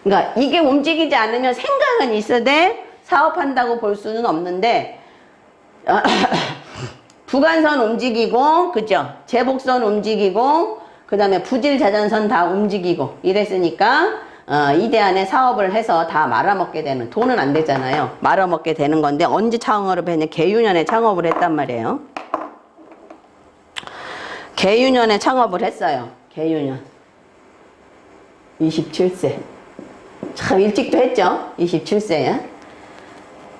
그러니까 이게 움직이지 않으면 생각은 있어도 사업한다고 볼 수는 없는데 부관선 움직이고, 그죠? 제복선 움직이고, 그 다음에 부질자전선 다 움직이고 이랬으니까 이대 안에 사업을 해서 다 말아먹게 되는, 돈은 안 되잖아요. 말아먹게 되는 건데 언제 창업을 했냐? 개유년에 창업을 했단 말이에요. 개유년에 창업을 했어요. 개유년 27세. 참 일찍도 했죠. 27세야.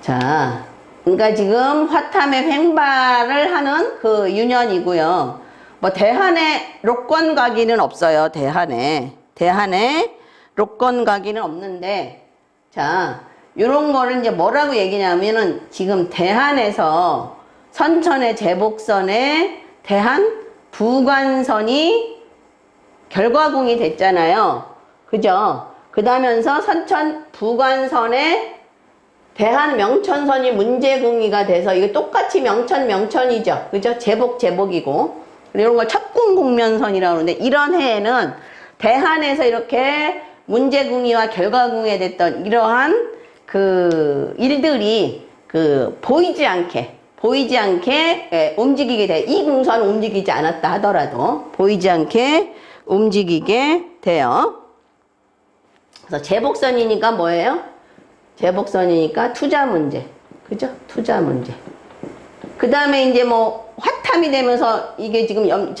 자, 그러니까 지금 화탐의 횡발을 하는 그 유년이고요. 뭐 대한에 로건 가기는 없어요. 대한에 로건 가기는 없는데, 자, 요런 거를 이제 뭐라고 얘기냐면은 지금 대한에서 선천의 제복선에 대한 부관선이 결과궁이 됐잖아요. 그죠? 그러면서 선천 부관선에 대한 명천선이 문제궁이가 돼서 이게 똑같이 명천이죠. 그죠? 제복이고. 이런 걸 첩궁국면선이라고 하는데, 이런 해에는 대한에서 이렇게 문제궁이와 결과궁에 됐던 이러한 그 일들이 그 보이지 않게 움직이게 돼. 이 궁선 움직이지 않았다 하더라도 보이지 않게 움직이게 돼요. 그래서 제복선이니까 뭐예요? 제복선이니까 투자 문제. 그죠? 투자 문제. 그 다음에 이제 뭐 화탐이 되면서 이게 지금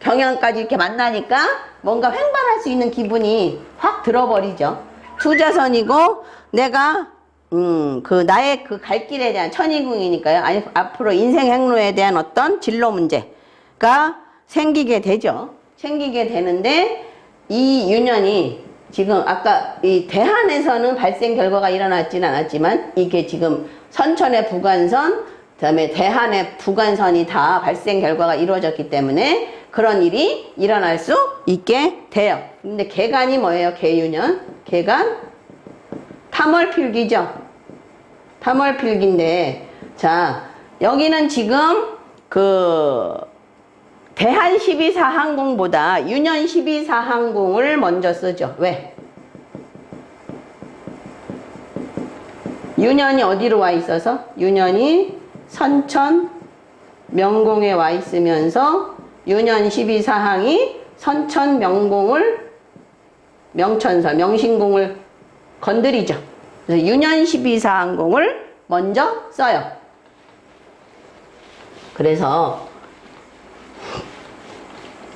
경향까지 이렇게 만나니까 뭔가 횡발할 수 있는 기분이 확 들어버리죠. 투자선이고, 내가 그 나의 그 갈 길에 대한 천이궁이니까요. 아니, 앞으로 인생 행로에 대한 어떤 진로 문제가 생기게 되죠. 생기게 되는데, 이 유년이 지금 아까 이 대한에서는 발생 결과가 일어났지는 않았지만, 이게 지금 선천의 부관선, 그 다음에 대한의 부관선이 다 발생 결과가 이루어졌기 때문에 그런 일이 일어날 수 있게 돼요. 근데 개간이 뭐예요? 개유년. 개간 탐월필기죠. 탐월필기인데, 자, 여기는 지금 그 대한 12사항궁보다 유년 12사항궁을 먼저 쓰죠. 왜? 유년이 어디로 와 있어서? 유년이 선천 명궁에 와 있으면서 유년 12사항이 선천 명궁을, 명신궁을 건드리죠. 그래서 유년 12사항궁을 먼저 써요. 그래서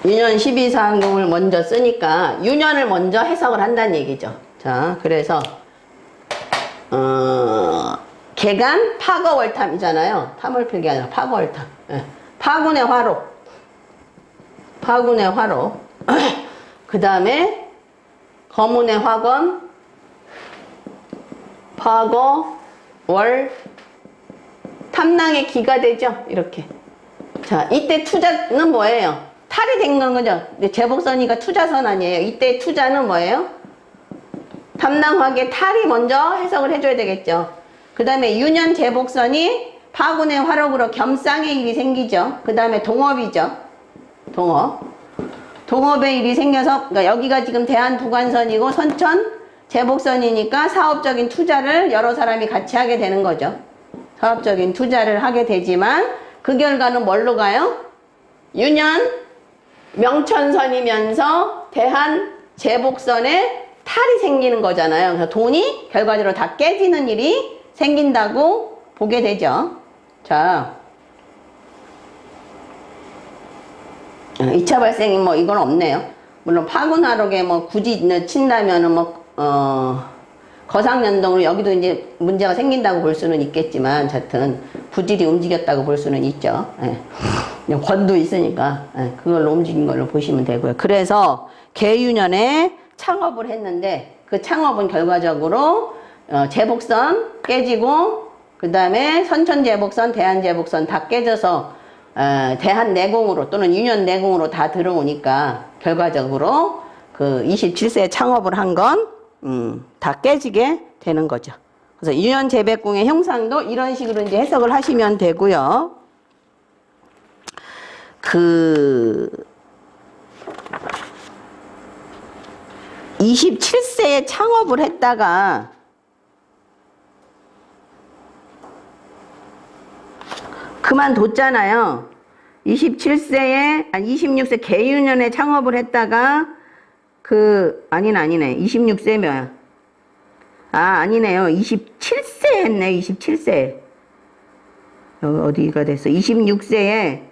유년 12사항궁을 먼저 쓰니까 유년을 먼저 해석을 한다는 얘기죠. 자, 그래서 개간 파거월탐이잖아요. 탐월필기 아니라 파거월탐. 예. 파군의 화로. 그 다음에 거문의 화건, 파거, 월, 탐낭의 기가 되죠. 이렇게. 자, 이때 투자는 뭐예요? 탈이 된 건 거죠. 제복선이가 투자선 아니에요. 이때 투자는 뭐예요? 탐낭화계 탈이 먼저 해석을 해줘야 되겠죠. 그 다음에 유년 제복선이 파군의 화록으로 겸쌍의 일이 생기죠. 그 다음에 동업이죠. 동업의 일이 생겨서, 그러니까 여기가 지금 대한부관선이고 선천 제복선이니까 사업적인 투자를 여러 사람이 같이 하게 되는 거죠. 사업적인 투자를 하게 되지만 그 결과는 뭘로 가요? 유년 명천선이면서 대한 제복선에 탈이 생기는 거잖아요. 그래서 돈이 결과적으로 다 깨지는 일이 생긴다고 보게 되죠. 자, 2차 발생이 뭐 이건 없네요. 물론 파군화록에 뭐 굳이 친다면은 거상연동으로 여기도 이제 문제가 생긴다고 볼 수는 있겠지만, 하여튼 부질이 움직였다고 볼 수는 있죠. 예. 권도 있으니까 그걸로 움직인 걸로 보시면 되고요. 그래서 개유년에 창업을 했는데 그 창업은 결과적으로 제복선 깨지고, 그 다음에 선천제복선, 대한제복선 다 깨져서 대한내공으로 또는 유년내공으로 다 들어오니까 결과적으로 그 27세에 창업을 한 건 다 깨지게 되는 거죠. 그래서 유년제백궁의 형상도 이런 식으로 이제 해석을 하시면 되고요. 27세에 창업을 했다가 그만뒀잖아요. 26세 개유년에 창업을 했다가 아니네. 26세 뭐야? 아니네요. 27세 했네. 27세. 어디가 됐어? 26세에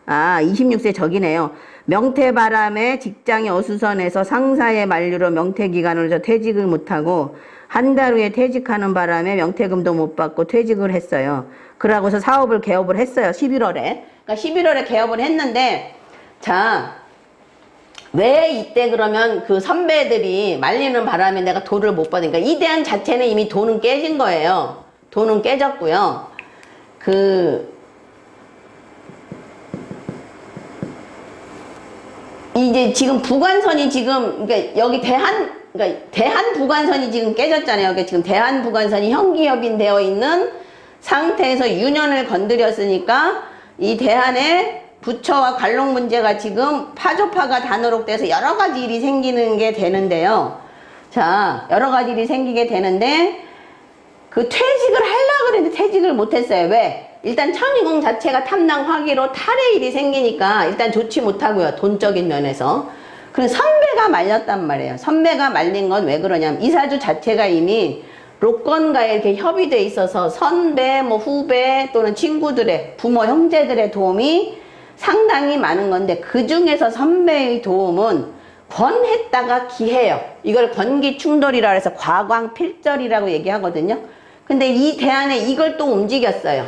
26세 저기네요. 명태바람에 직장이 어수선해서 상사의 만류로 명태기간으로 퇴직을 못하고 한 달 후에 퇴직하는 바람에 명태금도 못 받고 퇴직을 했어요. 그러고서 사업을 개업을 했어요. 11월에. 그러니까 11월에 개업을 했는데, 자, 왜 이때 그러면 그 선배들이 말리는 바람에 내가 돈을 못 받으니까 이 대안 자체는 이미 돈은 깨진 거예요. 돈은 깨졌고요. 이제 지금 부관선이 지금, 그러니까 여기 대한 부관선이 지금 깨졌잖아요. 그러니까 지금 대한 부관선이 형기협인 되어 있는 상태에서 유년을 건드렸으니까 이 대한의 부처와 관록 문제가 지금 파조파가 단으록돼서 여러 가지 일이 생기는 게 되는데요. 자, 여러 가지 일이 생기게 되는데 그 퇴직을 하려고 그랬는데 퇴직을 못했어요. 왜? 일단 천희궁 자체가 탐낭 화기로 탈의 일이 생기니까 일단 좋지 못하고요. 돈적인 면에서. 그래서 선배가 말렸단 말이에요. 선배가 말린 건 왜 그러냐면 이사주 자체가 이미 로건과에 이렇게 협의돼 있어서 선배, 후배 또는 친구들의 부모, 형제들의 도움이 상당히 많은 건데 그 중에서 선배의 도움은 권했다가 기해요. 이걸 권기충돌이라 해서 과광필절이라고 얘기하거든요. 근데 이 대안에 이걸 또 움직였어요.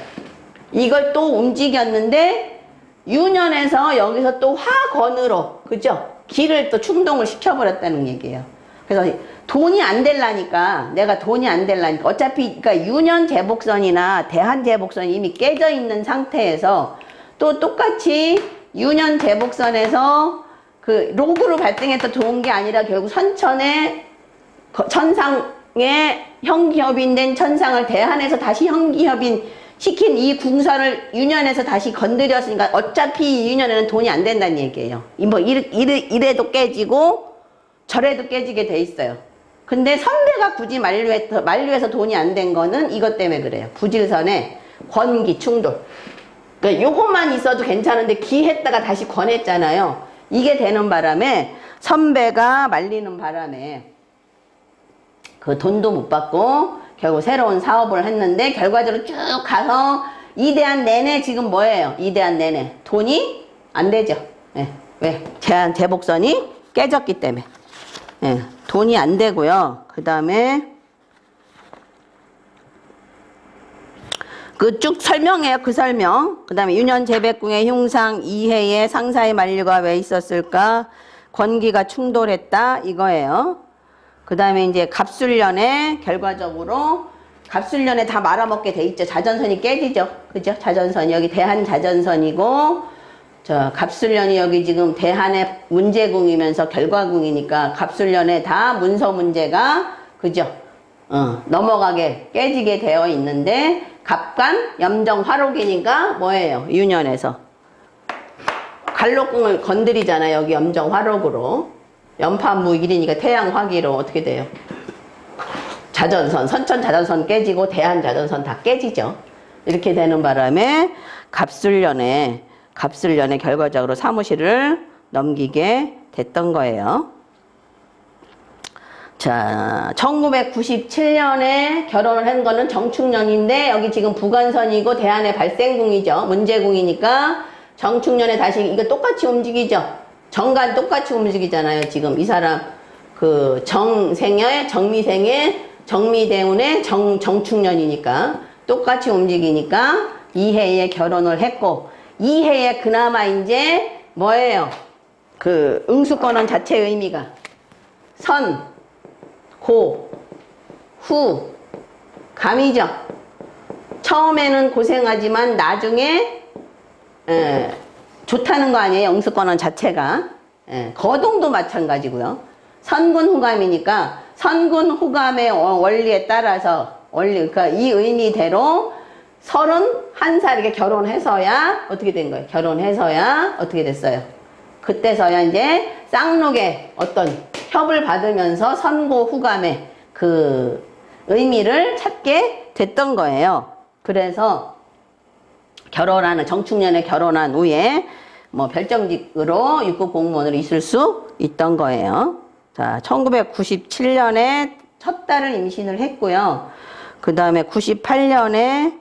이걸 또 움직였는데 유년에서 여기서 또 화권으로, 그죠? 기를 또 충동을 시켜버렸다는 얘기예요. 그래서 돈이 안 될라니까, 내가 돈이 안 될라니까 어차피 그러니까 유년 제복선이나 대한 제복선이 이미 깨져 있는 상태에서 또 똑같이 유년 제복선에서 그 로그로 발등에서 도운 게 아니라 결국 천상의 형기협인된 천상을 대한에서 다시 형기협인 시킨 이 궁선을 유년에서 다시 건드렸으니까 어차피 이 유년에는 돈이 안 된다는 얘기예요. 뭐 이래도 깨지고 저래도 깨지게 돼 있어요. 근데 선배가 굳이 만류해서 돈이 안 된 거는 이것 때문에 그래요. 부질선의 권기 충돌. 그러니까 요것만 있어도 괜찮은데 기했다가 다시 권했잖아요. 이게 되는 바람에 선배가 말리는 바람에 그 돈도 못 받고 결국 새로운 사업을 했는데 결과적으로 쭉 가서 이대한 내내 지금 뭐예요? 이대한 내내 돈이 안 되죠. 예. 왜? 제복선이 깨졌기 때문에. 예. 돈이 안 되고요. 그 다음에 그 쭉 설명해요. 그 설명. 그 다음에 유년 제백궁의 흉상 이해에 상사의 만류가 왜 있었을까? 권기가 충돌했다 이거예요. 그 다음에 이제 갑술년에 결과적으로 갑술년에 다 말아먹게 돼 있죠. 자전선이 깨지죠. 그죠? 자전선 여기 대한 자전선이고 저 갑술년이 여기 지금 대한의 문제궁이면서 결과궁이니까 갑술년에 다 문서 문제가 그죠? 넘어가게 깨지게 되어 있는데 갑간 염정 화록이니까 뭐예요? 유년에서 관록궁을 건드리잖아요. 여기 염정 화록으로 연판무일이니까 태양 화기로 어떻게 돼요? 자전선, 선천 자전선 깨지고 대한 자전선 다 깨지죠. 이렇게 되는 바람에 갑술년에 결과적으로 사무실을 넘기게 됐던 거예요. 자, 1997년에 결혼을 한 거는 정축년인데 여기 지금 부관선이고 대한의 발생궁이죠. 문제궁이니까 정축년에 다시 이거 똑같이 움직이죠. 정간 똑같이 움직이잖아요. 지금 이 사람 그 정생의 정미생의 정미대운의 정축년이니까 똑같이 움직이니까 이해에 결혼을 했고 이해에 그나마 이제 뭐예요? 그 응수권원 자체 의미가 선, 고, 후, 감이죠. 처음에는 고생하지만 나중에 좋다는 거 아니에요. 응수권원 자체가. 거동도 마찬가지고요. 선군 후감이니까 선군 후감의 원리에 따라서 그러니까 이 의미대로 31살에게 결혼해서야 어떻게 된 거예요? 결혼해서야 어떻게 됐어요? 그때서야 이제 쌍록의 어떤 협을 받으면서 선고 후감의 그 의미를 찾게 됐던 거예요. 그래서 결혼하는, 정축년에 결혼한 후에 뭐 별정직으로 육급 공무원으로 있을 수 있던 거예요. 자, 1997년에 첫 딸을 임신을 했고요. 그 다음에 98년에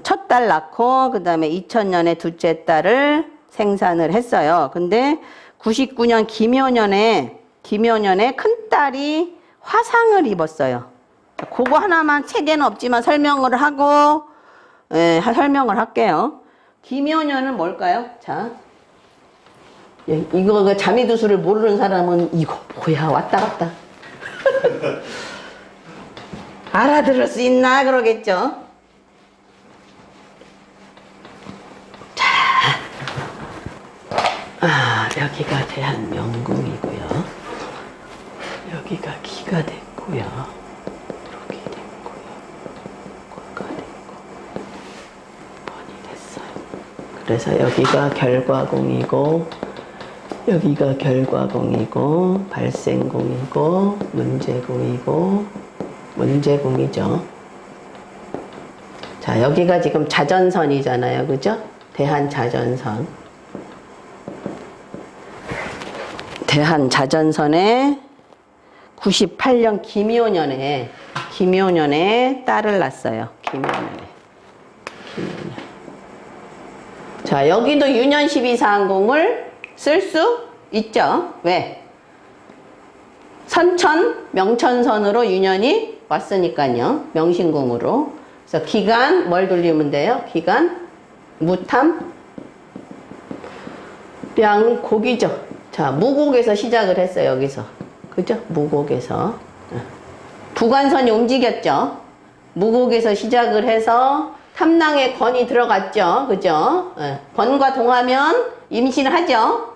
첫 딸 낳고, 그 다음에 2000년에 둘째 딸을 생산을 했어요. 근데 99년 김효년에 큰 딸이 화상을 입었어요. 자, 그거 하나만 책에는 없지만 설명을 하고, 설명을 할게요. 김효년은 뭘까요? 자, 이거 그 자미두수를 모르는 사람은 이거 뭐야 왔다 갔다 알아들을 수 있나 그러겠죠. 자, 여기가 대한명궁이고요. 여기가 기가 됐고요. 이렇게 됐고요. 꼴가 됐고 번이 됐어요. 그래서 여기가 결과공이고, 여기가 결과공이고, 발생공이고, 문제공이고, 문제공이죠. 자, 여기가 지금 자전선이잖아요. 그죠? 대한자전선. 대한자전선에 98년 김효년에 딸을 낳았어요. 김효년에. 자, 여기도 유년 12사항공을 쓸 수 있죠. 왜? 선천, 명천선으로 유년이 왔으니까요. 명신공으로. 그래서 기간 뭘 돌리면 돼요? 기간 무탐 량곡이죠. 자, 무곡에서 시작을 했어요. 여기서. 그죠? 무곡에서. 부관선이 움직였죠. 무곡에서 시작을 해서 탐낭에 건이 들어갔죠. 그죠? 건과 동하면 임신하죠.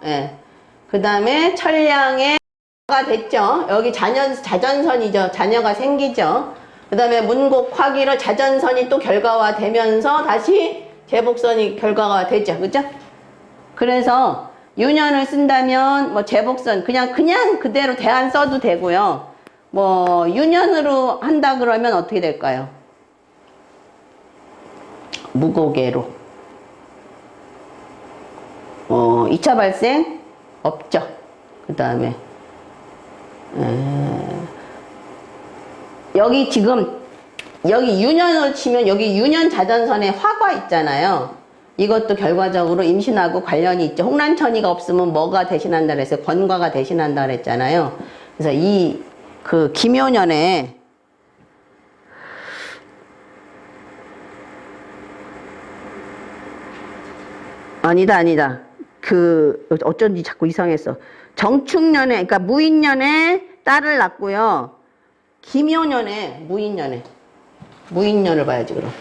그 다음에 천량에 가 됐죠. 여기 자전선이죠. 자녀가 생기죠. 그 다음에 문곡 화기로 자전선이 또 결과화되면서 다시 제복선이 결과가 되죠. 그죠? 그래서 유년을 쓴다면 뭐 제복선 그냥 그대로 대안 써도 되고요. 뭐 유년으로 한다 그러면 어떻게 될까요? 무곡계로 2차 발생 없죠. 그 다음에 여기 지금 여기 유년을 치면 여기 유년 자전선에 화가 있잖아요. 이것도 결과적으로 임신하고 관련이 있죠. 홍란천이가 없으면 뭐가 대신한다 그랬어요? 권과가 대신한다 그랬잖아요. 그래서 이 그 김효년에 아니다. 그 어쩐지 자꾸 이상했어. 정축년에, 그러니까 무인년에 딸을 낳고요. 김효년에 무인년을 봐야지 그럼.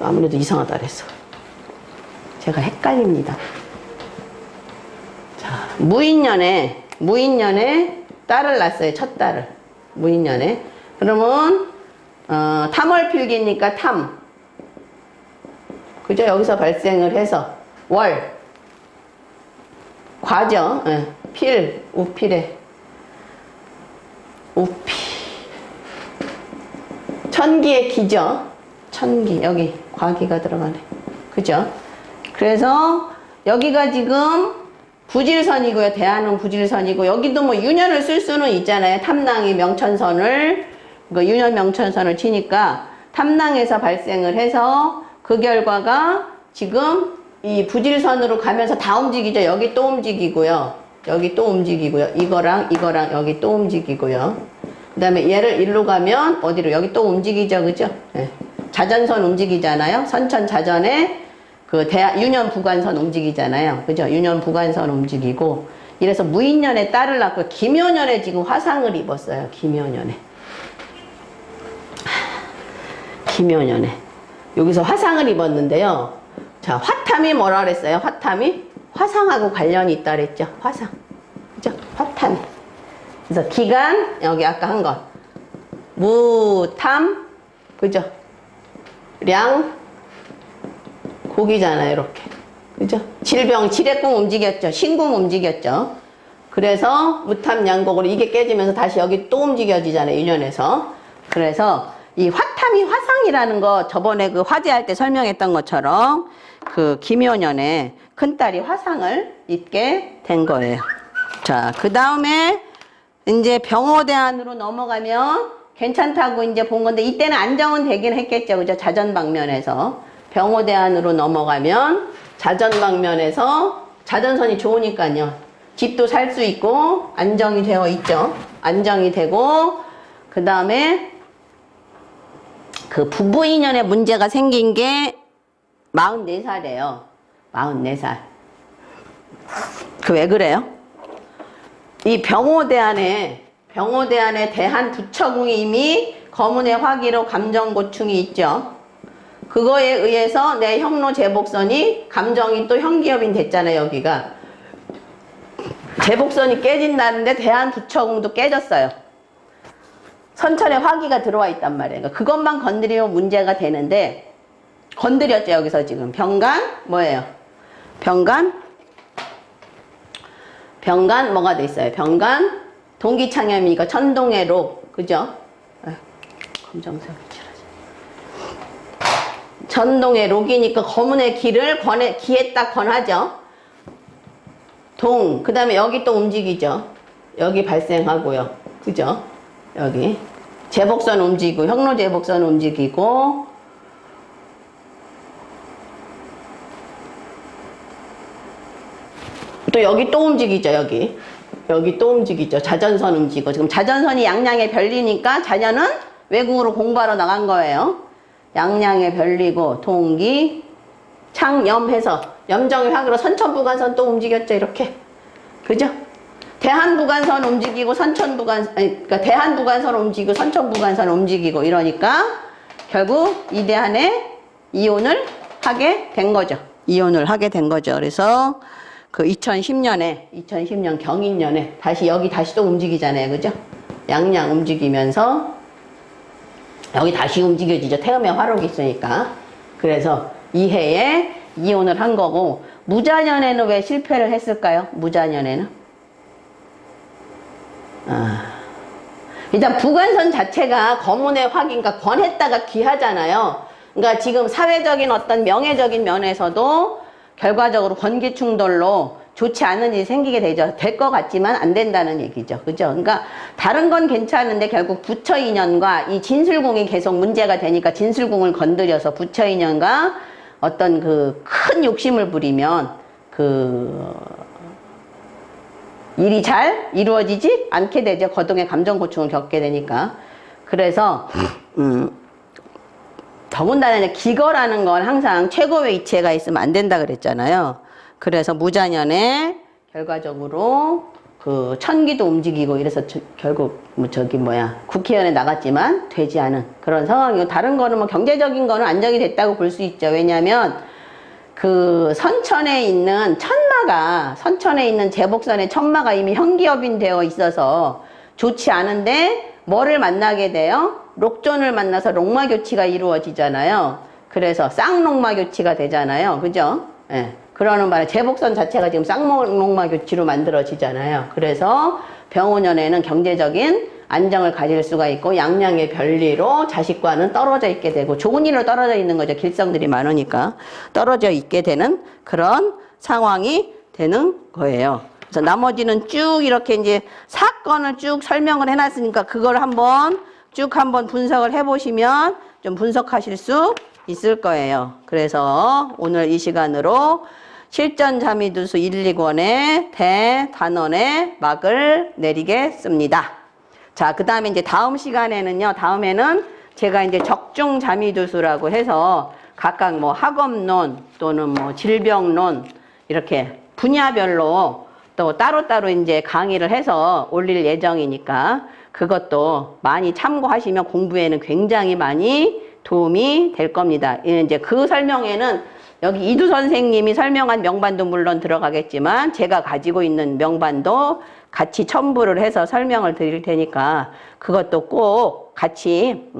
아무래도 이상하다 그랬어. 제가 헷갈립니다. 자, 무인년에 딸을 낳았어요. 첫 딸을. 무인년에. 그러면 탐월필기니까 탐. 그죠? 여기서 발생을 해서 월. 과죠. 필, 우필에. 우피. 천기의 기죠. 천기. 여기 과기가 들어가네. 그죠? 그래서 여기가 지금 부질선이고요. 대안은 부질선이고, 여기도 뭐 유년을 쓸 수는 있잖아요. 탐낭이 명천선을, 그 유년 명천선을 치니까 탐낭에서 발생을 해서 그 결과가 지금 이 부질선으로 가면서 다 움직이죠. 여기 또 움직이고요. 여기 또 움직이고요. 이거랑 여기 또 움직이고요. 그 다음에 얘를 일로 가면 어디로? 여기 또 움직이죠. 그죠? 네. 자전선 움직이잖아요. 선천 자전에 그 유년 부관선 움직이잖아요. 그죠? 유년 부관선 움직이고. 이래서 무인년에 딸을 낳고 김효년에 지금 화상을 입었어요. 김효년에. 여기서 화상을 입었는데요. 자, 화탐이 뭐라 그랬어요? 화탐이 화상하고 관련이 있다 그랬죠. 화상. 그죠? 화탐이. 그래서 기간, 여기 아까 한 것. 무탐, 그죠? 량, 곡이잖아요. 이렇게. 그죠? 질병, 지뢰궁 움직였죠. 신궁 움직였죠. 그래서 무탐양곡으로 이게 깨지면서 다시 여기 또 움직여지잖아요. 유년에서. 그래서 이 화탐이 화상이라는 거 저번에 그 화제할 때 설명했던 것처럼 그 김효년의 큰딸이 화상을 입게 된 거예요. 자, 그 다음에 이제 병호대안으로 넘어가면 괜찮다고 이제 본 건데 이때는 안정은 되긴 했겠죠. 그죠? 자전방면에서. 병호대안으로 넘어가면 자전방면에서 자전선이 좋으니까요. 집도 살 수 있고 안정이 되어 있죠. 안정이 되고 그 다음에 그 부부 인연에 문제가 생긴 게 44살이에요. 44살. 그 왜 그래요? 이 병호대안에 대한부처궁이 이미 거문의 화기로 감정고충이 있죠. 그거에 의해서 내 형로 제복선이 감정이 또 형기업인 됐잖아요. 여기가 제복선이 깨진다는데 대한부처궁도 깨졌어요. 선천에 화기가 들어와 있단 말이에요. 그러니까 그것만 건드리면 문제가 되는데 건드렸죠. 여기서 지금 병간 뭐예요? 병간 뭐가 돼 있어요? 병간 동기창염이니까 천동의 록, 그죠? 검정색을 칠하지. 천동의 록이니까 거문의 기를 기에 딱 권하죠. 그 다음에 여기 또 움직이죠. 여기 발생하고요. 그죠? 여기 제복선 움직이고 형로 제복선 움직이고 또 여기 또 움직이죠. 여기 또 움직이죠. 자전선 움직이고 지금 자전선이 양양에 별리니까 자녀는 외국으로 공부하러 나간 거예요. 양양에 별리고 동기 창염해서 염정의 화기로 선천부간선 또 움직였죠. 이렇게 그죠? 대한부간선 움직이고 그러니까 대한부간선 움직이고 선천부간선 움직이고 이러니까 결국 이대한에 이혼을 하게 된 거죠. 그래서 그 2010년 경인년에 다시 또 움직이잖아요. 그죠? 양양 움직이면서 여기 다시 움직여지죠. 태음의 화록이 있으니까. 그래서 이 해에 이혼을 한 거고 무자년에는 왜 실패를 했을까요? 무자년에는? 일단 부관선 자체가 거문의 화기니까 권했다가 귀하잖아요. 그러니까 지금 사회적인 어떤 명예적인 면에서도 결과적으로 권기 충돌로 좋지 않은 일이 생기게 되죠. 될 것 같지만 안 된다는 얘기죠. 그죠? 그러니까 다른 건 괜찮은데 결국 부처 인연과 이 진술궁이 계속 문제가 되니까 진술궁을 건드려서 부처 인연과 어떤 그 큰 욕심을 부리면 그 일이 잘 이루어지지 않게 되죠. 거동의 감정 고충을 겪게 되니까. 그래서 더군다나 기거라는 건 항상 최고의 이체가 있으면 안 된다 그랬잖아요. 그래서 무자년에 결과적으로 그 천기도 움직이고 이래서 결국 국회의원에 나갔지만 되지 않은 그런 상황이고 다른 거는 뭐 경제적인 거는 안정이 됐다고 볼 수 있죠. 왜냐하면 그 선천에 있는 제복선의 천마가 이미 형기업인 되어 있어서 좋지 않은데 뭐를 만나게 돼요? 록존을 만나서 록마교치가 이루어지잖아요. 그래서 쌍록마교치가 되잖아요. 그죠? 예. 그러는 바람에 제복선 자체가 지금 쌍록마교치로 만들어지잖아요. 그래서 병오년에는 경제적인 안정을 가질 수가 있고 양양의 별리로 자식과는 떨어져 있게 되고 좋은 일로 떨어져 있는 거죠. 길성들이 많으니까 떨어져 있게 되는 그런 상황이 되는 거예요. 그래서 나머지는 쭉 이렇게 이제 사건을 쭉 설명을 해놨으니까 그걸 한번 분석을 해보시면 좀 분석하실 수 있을 거예요. 그래서 오늘 이 시간으로 실전자미두수 1, 2권의 대단원의 막을 내리겠습니다. 자, 그 다음에 이제 다음 시간에는요, 다음에는 제가 이제 적중자미두수라고 해서 각각 뭐 학업론 또는 뭐 질병론 이렇게 분야별로 또 따로따로 이제 강의를 해서 올릴 예정이니까 그것도 많이 참고하시면 공부에는 굉장히 많이 도움이 될 겁니다. 이제 그 설명에는 여기 이두 선생님이 설명한 명반도 물론 들어가겠지만 제가 가지고 있는 명반도 같이 첨부를 해서 설명을 드릴 테니까 그것도 꼭 같이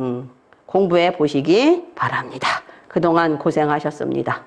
공부해 보시기 바랍니다. 그동안 고생하셨습니다.